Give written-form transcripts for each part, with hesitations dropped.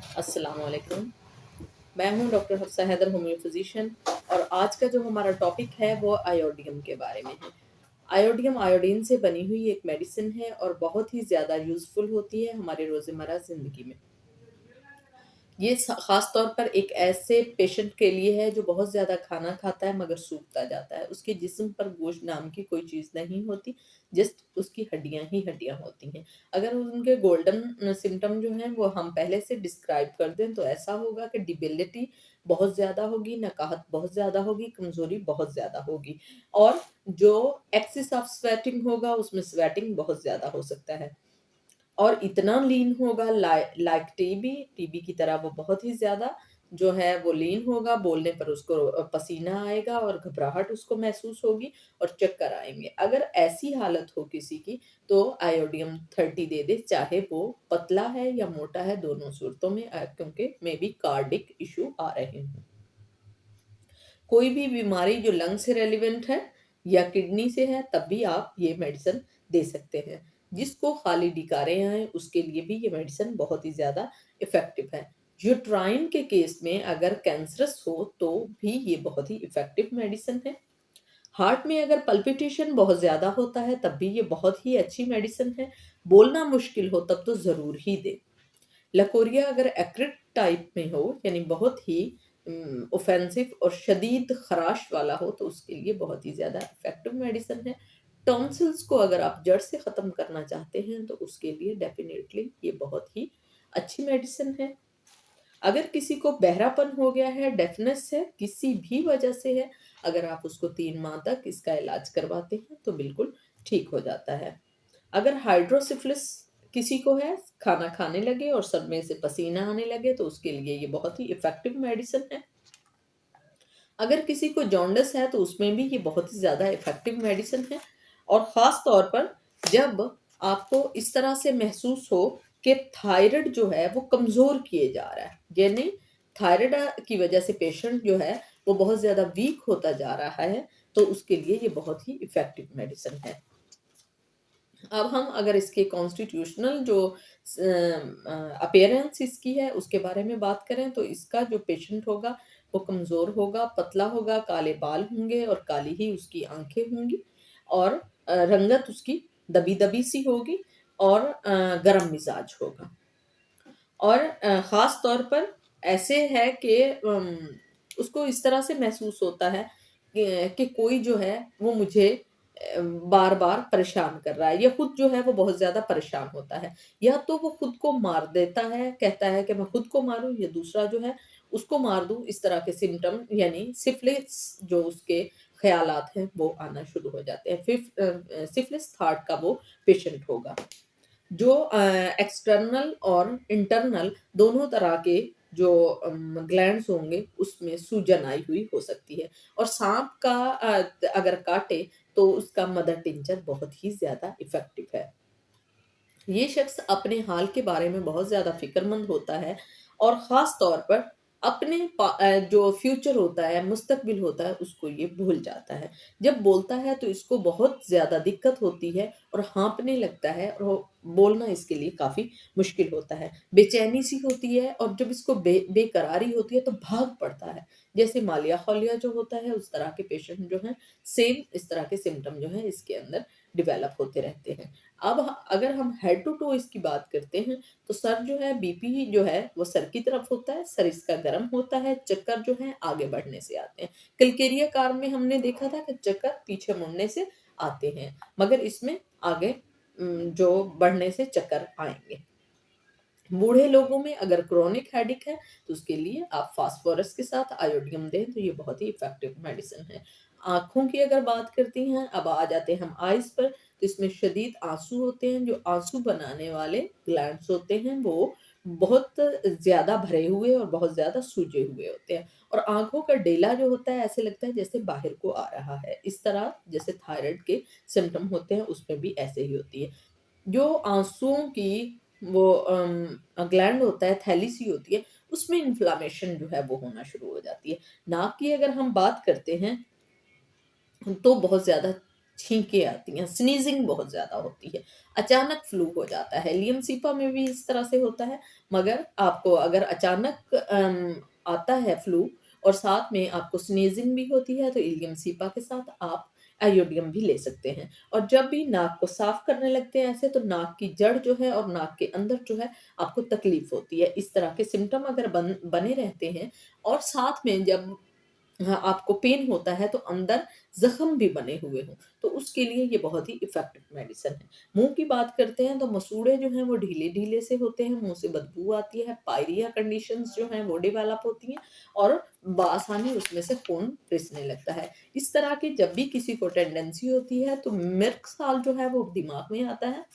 अस्सलाम वालेकुम। मैं हूँ doctor Hafsa Haider, homeo physician. और आज का जो हमारा टॉपिक है वो आयोडियम के बारे में है। आयोडियम आयोडीन से बनी हुई एक मेडिसिन है और बहुत ही ज़्यादा यूज़फुल होती है हमारे रोज़मर्रा ज़िंदगी में। ये ख़ास तौर पर एक ऐसे पेशेंट के लिए है जो बहुत ज़्यादा खाना खाता है मगर सूखता जाता है। उसके जिस्म पर गोश्त नाम की कोई चीज़ नहीं होती, जस्ट उसकी हड्डियाँ ही हड्डियाँ होती हैं। अगर उनके गोल्डन सिम्पटम जो हैं वो हम पहले से डिस्क्राइब कर दें तो ऐसा होगा कि डिबिलिटी बहुत ज़्यादा होगी, नकाहत बहुत ज़्यादा होगी, कमज़ोरी बहुत ज़्यादा होगी और जो एक्सेस ऑफ स्वेटिंग होगा उसमें स्वेटिंग बहुत ज़्यादा हो सकता है। और इतना लीन होगा लाइक टीबी, टीबी की तरह वो बहुत ही ज़्यादा जो है वो लीन होगा, बोलने पर उसको पसीना आएगा और घबराहट उसको महसूस होगी और चक्कर आएँगे। अगर ऐसी हालत हो किसी की तो आयोडियम 30 दे दे, चाहे वो पतला है या मोटा है, दोनों सूरतों में क्योंकि मेबी कार्डिक इश्यू आ रहे हों। कोई भी बीमारी जो लंग से रेलेवेंट है या किडनी से है तब भी आप ये मेडिसिन दे सकते हैं। जिसको खाली डिकारे आए उसके लिए भी ये मेडिसिन बहुत ही ज़्यादा इफ़ेक्टिव है। यूट्राइन के केस में अगर कैंसरस हो तो भी ये बहुत ही इफ़ेक्टिव मेडिसिन है। हार्ट में अगर पल्पिटेशन बहुत ज़्यादा होता है तब भी ये बहुत ही अच्छी मेडिसिन है। बोलना मुश्किल हो तब तो ज़रूर ही दें। लकोरिया अगर एक्रिड टाइप में हो यानी बहुत ही ऑफेंसिव और शदीद खराश वाला हो तो उसके लिए बहुत ही ज़्यादा इफेक्टिव मेडिसिन है। टॉन्सिल्स को अगर आप जड़ से ख़त्म करना चाहते हैं तो उसके लिए डेफिनेटली ये बहुत ही अच्छी मेडिसिन है। अगर किसी को बहरापन हो गया है, डेफनेस है, किसी भी वजह से है, अगर आप उसको 3 माह तक इसका इलाज करवाते हैं तो बिल्कुल ठीक हो जाता है। अगर हाइड्रोसिफिलिस किसी को है, खाना खाने लगे और सर में से पसीना आने लगे तो उसके लिए ये बहुत ही इफ़ेक्टिव मेडिसिन है। अगर किसी को जॉन्डिस है तो उसमें भी ये बहुत ही ज़्यादा इफ़ेक्टिव मेडिसिन है। और ख़ास तौर पर जब आपको इस तरह से महसूस हो कि थायराइड जो है वो कमज़ोर किए जा रहा है, यानी थायराइड की वजह से पेशेंट जो है वो बहुत ज़्यादा वीक होता जा रहा है, तो उसके लिए ये बहुत ही इफ़ेक्टिव मेडिसिन है। अब हम अगर इसके कॉन्स्टिट्यूशनल जो अपीयरेंस इसकी है उसके बारे में बात करें तो इसका जो पेशेंट होगा वो कमज़ोर होगा, पतला होगा, काले बाल होंगे और काली ही उसकी आँखें होंगी और रंगत उसकी दबी-दबी सी होगी और गरम मिज़ाज होगा। और ख़ास तौर पर ऐसे है कि उसको इस तरह से महसूस होता है कि कोई जो है वो मुझे बार-बार परेशान कर रहा है या खुद जो है वो बहुत ज़्यादा परेशान होता है। या तो वो खुद को मार देता है, कहता है कि मैं खुद को मारूँ या दूसरा जो है उसको मार दूँ, इस तरह के सिम्पटम यानी सिफिलिस जो उसके ख़यालात हैं वो आना शुरू हो जाते हैं। सिफिलिस थॉट का वो पेशेंट होगा। जो एक्सटर्नल और इंटरनल दोनों तरह के जो ग्लैंड्स होंगे उसमें सूजन आई हुई हो सकती है। और सांप का अगर काटे तो उसका मदर टिंचर बहुत ही ज़्यादा इफ़ेक्टिव है। ये शख्स अपने हाल के बारे में बहुत ज़्यादा फ़िक्रमंद होता है और ख़ास तौर पर अपने जो फ्यूचर होता है, मुस्तकबिल होता है, उसको ये भूल जाता है। जब बोलता है तो इसको बहुत ज़्यादा दिक्कत होती है और हाँफने लगता है और बोलना इसके लिए काफ़ी मुश्किल होता है। बेचैनी-सी होती है और जब इसको बेकरारी होती है तो भाग पड़ता है। जैसे मालिया-खौलिया जो होता है उस तरह के पेशेंट जो हैं, सेम इस तरह के सिम्पटम जो हैं इसके अंदर डेवलप होते रहते हैं। अब अगर हम हेड टू टो इसकी बात करते हैं तो सर जो है बीपी जो है वो सर की तरफ होता है, सर इसका गर्म होता है, चक्कर जो है आगे बढ़ने से आते हैं। कलकेरिया कार में हमने देखा था कि चक्कर पीछे मुड़ने से आते हैं, मगर इसमें आगे जो बढ़ने से चक्कर आएँगे। बूढ़े लोगों में अगर क्रोनिक हेडेक है तो उसके लिए आप फास्फोरस के साथ आयोडियम दें तो ये बहुत ही इफ़ेक्टिव मेडिसिन है। आँखों की अगर बात करती हैं, अब आ जाते हैं हम आइज़ पर, तो इसमें शदीद आँसू होते हैं, जो आँसू बनाने वाले ग्लैंड्स होते हैं वो बहुत ज़्यादा भरे हुए और बहुत ज़्यादा सूजे हुए होते हैं और आँखों का डेला जो होता है ऐसे लगता है जैसे बाहर को आ रहा है। इस तरह जैसे थायराइड के सिम्पटम होते हैं उसमें भी ऐसे ही होती है। जो आँसुओं की वो ग्लैंड होता है, थैली सी होती है, उसमें इन्फ्लेमेशन जो है वो होना शुरू हो जाती है। नाक की अगर हम बात करते हैं तो बहुत ज़्यादा छींकें आती हैं, स्नीज़िंग बहुत ज़्यादा होती है, अचानक फ्लू हो जाता है। लियमसीपा में भी इस तरह से होता है, मगर आपको अगर अचानक आता है फ्लू और साथ में आपको स्नीज़िंग भी होती है, तो इलियमसीपा के साथ आप आयोडियम भी ले सकते हैं। और जब भी नाक को साफ करने लगते हैं ऐसे, तो नाक की जड़ जो है और नाक के अंदर जो है आपको तकलीफ होती है। इस तरह के सिम्पटम अगर बने रहते हैं और साथ में जब हाँ, आपको पेन होता है तो अंदर ज़ख्म भी बने हुए हों, तो उसके लिए ये बहुत ही इफ़ेक्टिव मेडिसिन है। मुँह की बात करते हैं तो मसूड़े जो हैं वो ढीले-ढीले से होते हैं, मुँह से बदबू आती है, पायरिया कंडीशंस जो हैं वो डेवलप होती हैं और बआसानी उसमें से खून रिसने लगता है। इस तरह की जब भी किसी को टेंडेंसी होती है तो मिर्क साल जो है वो दिमाग में आता है,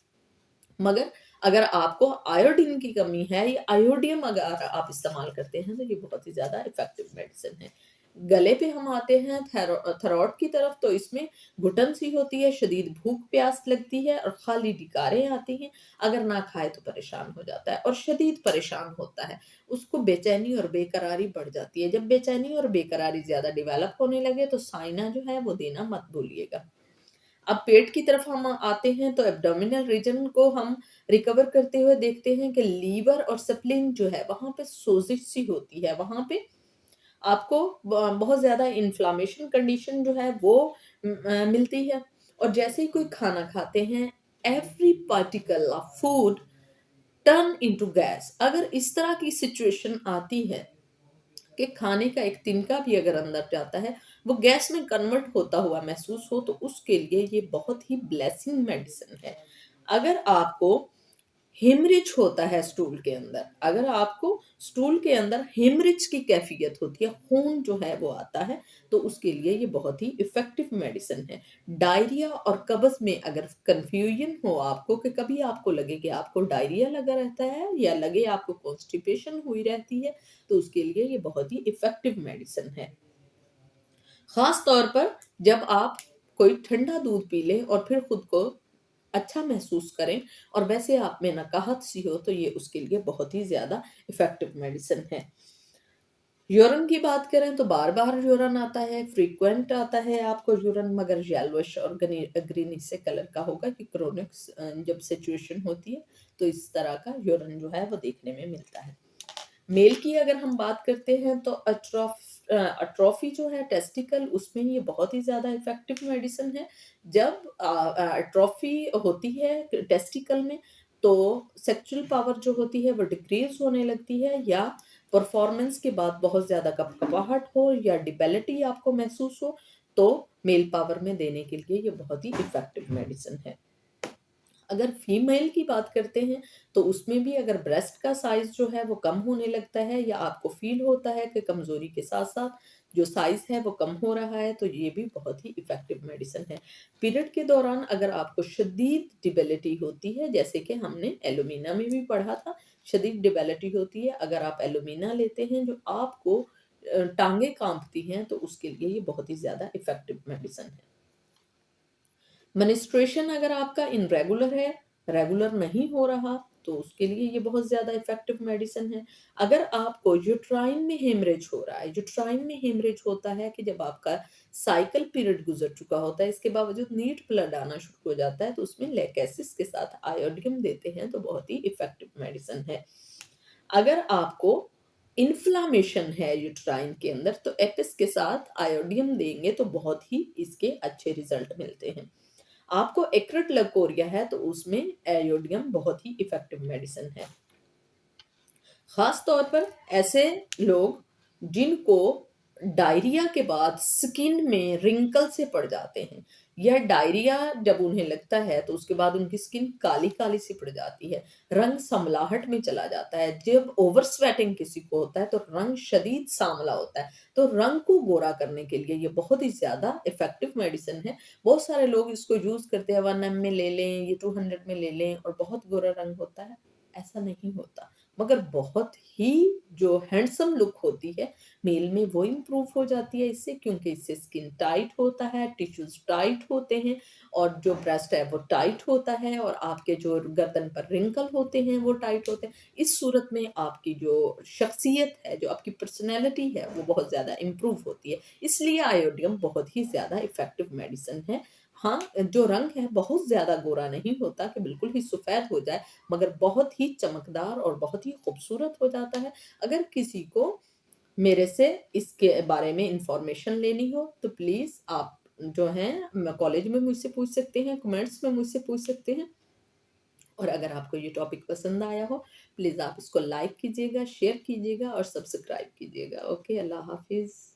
मगर अगर आपको आयोडीन की कमी है या आयोडियम अगर आप इस्तेमाल करते हैं तो ये बहुत ही ज़्यादा इफ़ेक्टिव मेडिसिन है। गले पे हम आते हैं थायरॉइड की तरफ, तो इसमें घुटन सी होती है, शदीद भूख-प्यास लगती है और खाली डकारें आती हैं। अगर ना खाए तो परेशान हो जाता है और शदीद परेशान होता है। उसको बेचैनी और बेकरारी बढ़ जाती है। जब बेचैनी और बेकरारी ज़्यादा डेवलप होने लगे तो साइना जो है वो देना मत भूलिएगा। अब पेट की तरफ हम आते हैं तो एब्डोमिनल रीजन को हम रिकवर करते हुए देखते हैं कि लीवर और स्प्लीन जो है वहाँ पे सोजिश सी होती है, वहाँ पे आपको बहुत ज़्यादा इन्फ्लामेशन कंडीशन जो है वो मिलती है। और जैसे ही कोई खाना खाते हैं, every particle of food turn into gas. अगर इस तरह की सिचुएशन आती है कि खाने का एक तिनका भी अगर अंदर जाता है, वो गैस में कन्वर्ट होता हुआ महसूस हो, तो उसके लिए ये बहुत ही ब्लेसिंग मेडिसिन है। अगर आपको हेमरेज होता है स्टूल के अंदर, अगर आपको स्टूल के अंदर हेमरेज की कैफियत होती है, खून जो है वो आता है, तो उसके लिए ये बहुत ही इफ़ेक्टिव मेडिसिन है। डायरिया और कब्ज़ में अगर कन्फ्यूजन हो आपको कि कभी आपको लगे कि आपको डायरिया लगा रहता है या लगे आपको कॉन्स्टिपेशन हुई रहती है, तो उसके लिए ये बहुत ही इफ़ेक्टिव मेडिसिन है। ख़ास तौर पर जब आप कोई ठंडा दूध पी लें और फिर खुद को अच्छा महसूस करें और वैसे आप में नकाहत सी हो, तो ये उसके लिए बहुत ही ज़्यादा इफ़ेक्टिव मेडिसिन है। यूरिन की बात करें तो बार-बार यूरिन आता है, फ्रीक्वेंट आता है आपको यूरिन, मगर येलोइश और ग्रीनिश से कलर का होगा कि क्रोनिक जब सिचुएशन होती है, तो इस तरह का यूरिन जो है वो देखने में मिलता है। मेल की अगर हम बात करते हैं तो अट्रोफी जो है टेस्टिकल, उसमें ये बहुत ही ज़्यादा इफ़ेक्टिव मेडिसिन है। जब अट्रोफी होती है टेस्टिकल में, तो सेक्सुअल पावर जो होती है वो डिक्रीज़ होने लगती है, या परफॉर्मेंस के बाद बहुत ज़्यादा कपकपाहट हो या डिबिलिटी आपको महसूस हो, तो मेल पावर में देने के लिए ये बहुत ही इफ़ेक्टिव मेडिसिन है। अगर फीमेल की बात करते हैं, तो उसमें भी अगर ब्रेस्ट का साइज़ जो है वो कम होने लगता है या आपको फ़ील होता है कि कमज़ोरी के साथ-साथ जो साइज़ है वो कम हो रहा है, तो ये भी बहुत ही इफ़ेक्टिव मेडिसिन है। पीरियड के दौरान अगर आपको शदीद डिबिलिटी होती है, जैसे कि हमने एलुमिना में भी पढ़ा था, शदीद डिबिलिटी होती है, अगर आप एलुमिना लेते हैं जो आपको टाँगें काँपती हैं, तो उसके लिए ये बहुत ही ज़्यादा इफ़ेक्टिव मेडिसिन है। मेंस्ट्रुएशन अगर आपका इर्रेगुलर है, रेगुलर नहीं हो रहा, तो उसके लिए ये बहुत ज़्यादा इफ़ेक्टिव मेडिसिन है। अगर आपको यूट्राइन में हेमरेज हो रहा है, यूट्राइन में हेमरेज होता है कि जब आपका साइकिल पीरियड गुज़र चुका होता है, इसके बावजूद नीट ब्लड आना शुरू हो जाता है, तो उसमें लेकेसिस के साथ आयोडीन देते हैं, तो बहुत ही इफ़ेक्टिव मेडिसिन है। अगर आपको इन्फ्लेमेशन है यूट्राइन के अंदर, तो एपिस के साथ आयोडीन देंगे तो बहुत ही इसके अच्छे रिज़ल्ट मिलते हैं। आपको एक्यूट लकोरिया है तो उसमें आयोडियम बहुत ही इफ़ेक्टिव मेडिसिन है। ख़ास तौर पर ऐसे लोग जिनको डायरिया के बाद स्किन में रिंकल से पड़ जाते हैं, या डायरिया जब उन्हें लगता है तो उसके बाद उनकी स्किन काली-काली सी पड़ जाती है, रंग समलाहट में चला जाता है। जब ओवर स्वेटिंग किसी को होता है तो रंग शदीद सांवला होता है, तो रंग को गोरा करने के लिए ये बहुत ही ज़्यादा इफ़ेक्टिव मेडिसिन है। बहुत सारे लोग इसको यूज़ करते हैं, 1 एम में ले लें, ये 200 में ले लें और बहुत गोरा रंग होता है, ऐसा नहीं होता। मगर बहुत ही जो हैंडसम लुक होती है मेल में, वो इम्प्रूव हो जाती है इससे, क्योंकि इससे स्किन टाइट होता है, टिश्यूज़ टाइट होते हैं और जो ब्रेस्ट है वो टाइट होता है और आपके जो गर्दन पर रिंकल होते हैं वो टाइट होते हैं। इस सूरत में आपकी जो शख्सियत है, जो आपकी पर्सनैलिटी है, वो बहुत ज़्यादा इम्प्रूव होती है। इसलिए आयोडियम बहुत ही ज़्यादा इफ़ेक्टिव मेडिसिन है। हाँ, जो रंग है बहुत ज़्यादा गोरा नहीं होता कि बिल्कुल ही सफ़ेद हो जाए, मगर बहुत ही चमकदार और बहुत ही खूबसूरत हो जाता है। अगर किसी को मेरे से इसके बारे में इन्फॉर्मेशन लेनी हो, तो प्लीज़ आप जो हैं कॉलेज में मुझसे पूछ सकते हैं, कमेंट्स में मुझसे पूछ सकते हैं। और अगर आपको ये टॉपिक पसंद आया हो, प्लीज़ आप इसको लाइक कीजिएगा, शेयर कीजिएगा और सब्सक्राइब कीजिएगा। ओके, अल्लाह हाफ़िज़।